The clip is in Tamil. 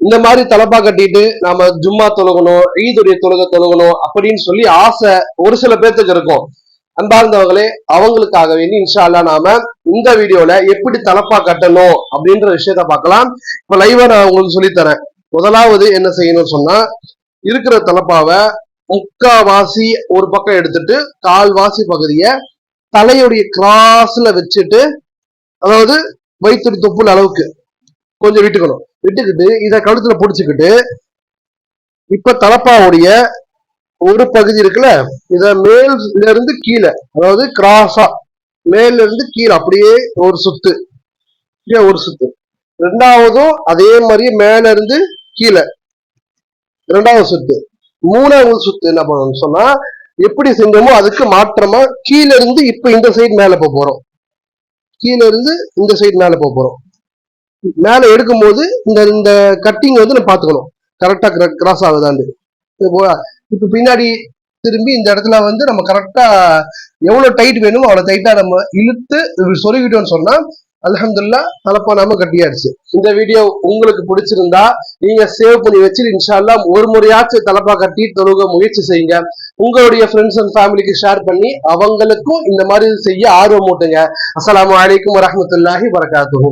இந்த மாதிரி தலப்பா கட்டிட்டு நாம ஜும்மா தொழுகணும், ஈதுடைய தொழுகணும் அப்படின்னு சொல்லி ஆசை ஒரு சில பேர்த்துக்கு இருக்கும். அன்பார்ந்தவங்களே, அவங்களுக்காக வேண்டி இன்ஷா அல்லாஹ் நாம இந்த வீடியோல எப்படி தலப்பா கட்டணும் அப்படின்ற விஷயத்த பார்க்கலாம். இப்ப லைவா நான் உங்களுக்கு சொல்லித்தரேன். முதலாவது என்ன செய்யணும்னு சொன்னா, இருக்கிற தலப்பாவை முக்காவாசி ஒரு பக்கம் எடுத்துட்டு கால்வாசி பகுதிய தலையுடைய கிராஸ்ல வச்சுட்டு, அதாவது வயிற்று தொப்புள் அளவுக்கு கொஞ்சம் விட்டுக்கிட்டு இத கழுத்துல புடிச்சுக்கிட்டு, இப்ப தலப்பாவுடைய ஒரு பகுதி இருக்குல்ல, இத மேல இருந்து கீழே, அதாவது கிராஸா மேல இருந்து கீழே அப்படியே ஒரு சுத்து, ரெண்டாவதும் அதே மாதிரி மேல இருந்து கீழே ரெண்டாவது சுத்து, மூணாவது சுத்து என்ன பண்ணணும்னு சொன்னா, எப்படி செஞ்சோமோ அதுக்கு மாற்றமா கீழே இருந்து இப்ப இந்த சைடு மேல போறோம், கீழே இருந்து இந்த சைடு மேல போறோம். மேல எடுக்கும் போது இந்த கட்டிங் வந்து நம்ம பாத்துக்கணும் கரெக்டா கிராஸ் ஆகுதாண்டு. இப்ப பின்னாடி திரும்பி இந்த இடத்துல வந்து நம்ம கரெக்டா எவ்வளவு டைட் வேணுமோ அவ்வளவு டைட்டா நம்ம இழுத்து சொருவிட்டோம்னு சொன்னா அல்ஹம்துலில்லாஹ் தலப்பா நாம கட்டியாச்சு. இந்த வீடியோ உங்களுக்கு பிடிச்சிருந்தா நீங்க சேவ் பண்ணி வச்சு இன்ஷா அல்லாஹ் ஒரு முறையாச்சும் தலப்பா கட்டி தொழுக முயற்சி செய்யுங்க. உங்களுடைய ஃப்ரெண்ட்ஸ் அண்ட் ஃபேமிலிக்கு ஷேர் பண்ணி அவங்களுக்கும் இந்த மாதிரி செய்ய ஆர்வம் ஊட்டுங்க. அஸ்ஸலாமு அலைக்கும் வரஹ்மத்துல்லாஹி வபரகாத்துஹு.